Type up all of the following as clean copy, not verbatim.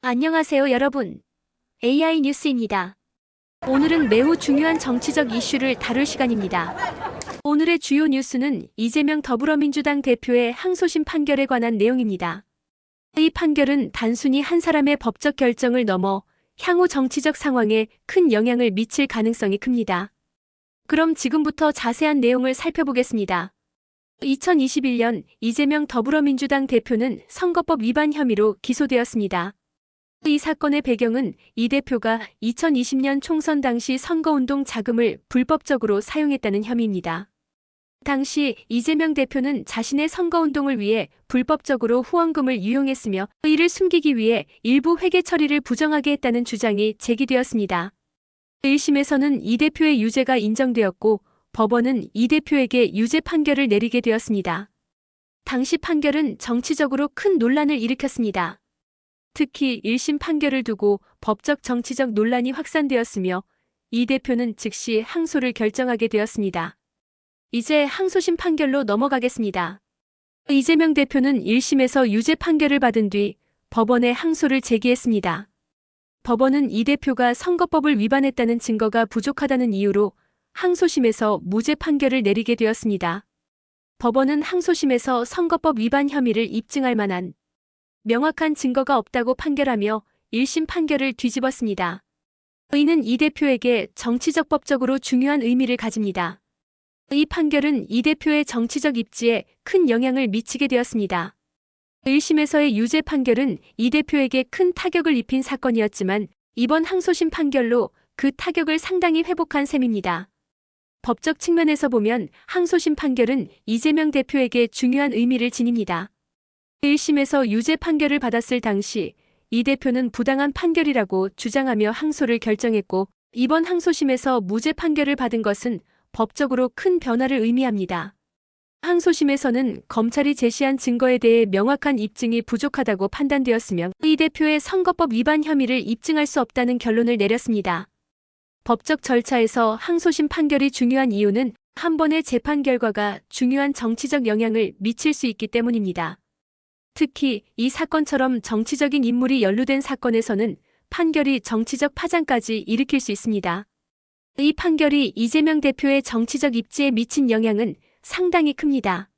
안녕하세요, 여러분. AI 뉴스입니다. 오늘은 매우 중요한 정치적 이슈를 다룰 시간입니다. 오늘의 주요 뉴스는 이재명 더불어민주당 대표의 항소심 판결에 관한 내용입니다. 이 판결은 단순히 한 사람의 법적 결정을 넘어 향후 정치적 상황에 큰 영향을 미칠 가능성이 큽니다. 그럼 지금부터 자세한 내용을 살펴보겠습니다. 2021년 이재명 더불어민주당 대표는 선거법 위반 혐의로 기소되었습니다. 이 사건의 배경은 이 대표가 2020년 총선 당시 선거운동 자금을 불법적으로 사용했다는 혐의입니다. 당시 이재명 대표는 자신의 선거운동을 위해 불법적으로 후원금을 유용했으며 이를 숨기기 위해 일부 회계 처리를 부정하게 했다는 주장이 제기되었습니다. 1심에서는 이 대표의 유죄가 인정되었고 법원은 이 대표에게 유죄 판결을 내리게 되었습니다. 당시 판결은 정치적으로 큰 논란을 일으켰습니다. 특히 1심 판결을 두고 법적 정치적 논란이 확산되었으며 이 대표는 즉시 항소를 결정하게 되었습니다. 이제 항소심 판결로 넘어가겠습니다. 이재명 대표는 1심에서 유죄 판결을 받은 뒤 법원에 항소를 제기했습니다. 법원은 이 대표가 선거법을 위반했다는 증거가 부족하다는 이유로 항소심에서 무죄 판결을 내리게 되었습니다. 법원은 항소심에서 선거법 위반 혐의를 입증할 만한 명확한 증거가 없다고 판결하며 1심 판결을 뒤집었습니다. 이는 이 대표에게 정치적 법적으로 중요한 의미를 가집니다. 이 판결은 이 대표의 정치적 입지에 큰 영향을 미치게 되었습니다. 1심에서의 유죄 판결은 이 대표에게 큰 타격을 입힌 사건이었지만 이번 항소심 판결로 그 타격을 상당히 회복한 셈입니다. 법적 측면에서 보면 항소심 판결은 이재명 대표에게 중요한 의미를 지닙니다. 1심에서 유죄 판결을 받았을 당시 이 대표는 부당한 판결이라고 주장하며 항소를 결정했고 이번 항소심에서 무죄 판결을 받은 것은 법적으로 큰 변화를 의미합니다. 항소심에서는 검찰이 제시한 증거에 대해 명확한 입증이 부족하다고 판단되었으며 이 대표의 선거법 위반 혐의를 입증할 수 없다는 결론을 내렸습니다. 법적 절차에서 항소심 판결이 중요한 이유는 한 번의 재판 결과가 중요한 정치적 영향을 미칠 수 있기 때문입니다. 특히 이 사건처럼 정치적인 인물이 연루된 사건에서는 판결이 정치적 파장까지 일으킬 수 있습니다. 이 판결이 이재명 대표의 정치적 입지에 미친 영향은 상당히 큽니다.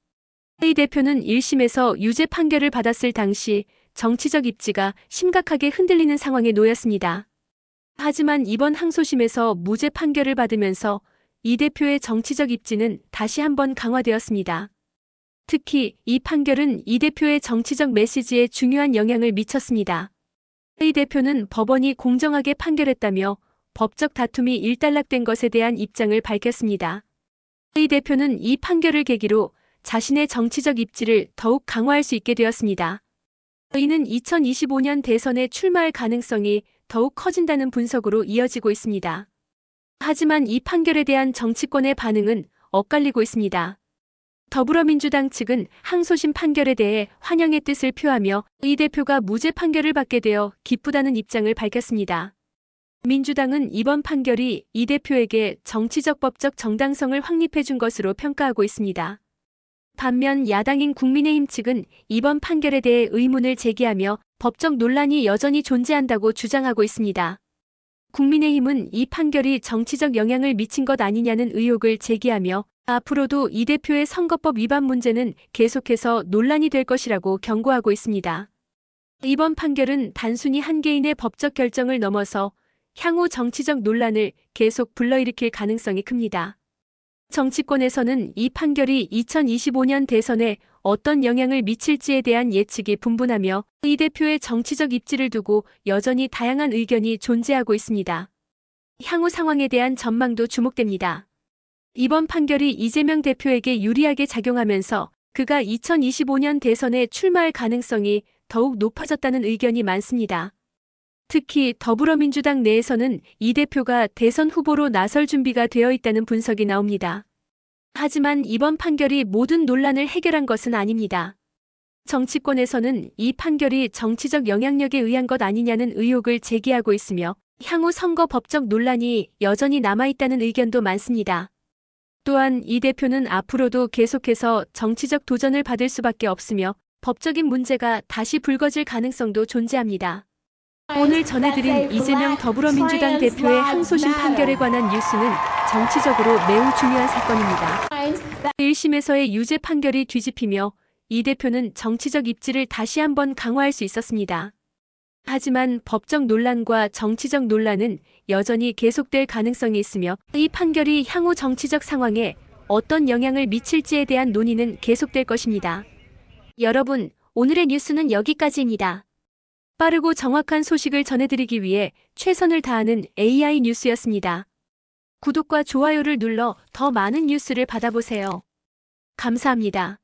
이 대표는 1심에서 유죄 판결을 받았을 당시 정치적 입지가 심각하게 흔들리는 상황에 놓였습니다. 하지만 이번 항소심에서 무죄 판결을 받으면서 이 대표의 정치적 입지는 다시 한번 강화되었습니다. 특히 이 판결은 이 대표의 정치적 메시지에 중요한 영향을 미쳤습니다. 이 대표는 법원이 공정하게 판결했다며 법적 다툼이 일단락된 것에 대한 입장을 밝혔습니다. 이 대표는 이 판결을 계기로 자신의 정치적 입지를 더욱 강화할 수 있게 되었습니다. 이는 2025년 대선에 출마할 가능성이 더욱 커진다는 분석으로 이어지고 있습니다. 하지만 이 판결에 대한 정치권의 반응은 엇갈리고 있습니다. 더불어민주당 측은 항소심 판결에 대해 환영의 뜻을 표하며 이 대표가 무죄 판결을 받게 되어 기쁘다는 입장을 밝혔습니다. 민주당은 이번 판결이 이 대표에게 정치적 법적 정당성을 확립해준 것으로 평가하고 있습니다. 반면 야당인 국민의힘 측은 이번 판결에 대해 의문을 제기하며 법적 논란이 여전히 존재한다고 주장하고 있습니다. 국민의힘은 이 판결이 정치적 영향을 미친 것 아니냐는 의혹을 제기하며 앞으로도 이 대표의 선거법 위반 문제는 계속해서 논란이 될 것이라고 경고하고 있습니다. 이번 판결은 단순히 한 개인의 법적 결정을 넘어서 향후 정치적 논란을 계속 불러일으킬 가능성이 큽니다. 정치권에서는 이 판결이 2025년 대선에 어떤 영향을 미칠지에 대한 예측이 분분하며 이 대표의 정치적 입지를 두고 여전히 다양한 의견이 존재하고 있습니다. 향후 상황에 대한 전망도 주목됩니다. 이번 판결이 이재명 대표에게 유리하게 작용하면서 그가 2025년 대선에 출마할 가능성이 더욱 높아졌다는 의견이 많습니다. 특히 더불어민주당 내에서는 이 대표가 대선 후보로 나설 준비가 되어 있다는 분석이 나옵니다. 하지만 이번 판결이 모든 논란을 해결한 것은 아닙니다. 정치권에서는 이 판결이 정치적 영향력에 의한 것 아니냐는 의혹을 제기하고 있으며 향후 선거 법적 논란이 여전히 남아있다는 의견도 많습니다. 또한 이 대표는 앞으로도 계속해서 정치적 도전을 받을 수밖에 없으며 법적인 문제가 다시 불거질 가능성도 존재합니다. 오늘 전해드린 이재명 더불어민주당 대표의 항소심 판결에 관한 뉴스는 정치적으로 매우 중요한 사건입니다. 1심에서의 유죄 판결이 뒤집히며 이 대표는 정치적 입지를 다시 한번 강화할 수 있었습니다. 하지만 법적 논란과 정치적 논란은 여전히 계속될 가능성이 있으며 이 판결이 향후 정치적 상황에 어떤 영향을 미칠지에 대한 논의는 계속될 것입니다. 여러분, 오늘의 뉴스는 여기까지입니다. 빠르고 정확한 소식을 전해드리기 위해 최선을 다하는 AI 뉴스였습니다. 구독과 좋아요를 눌러 더 많은 뉴스를 받아보세요. 감사합니다.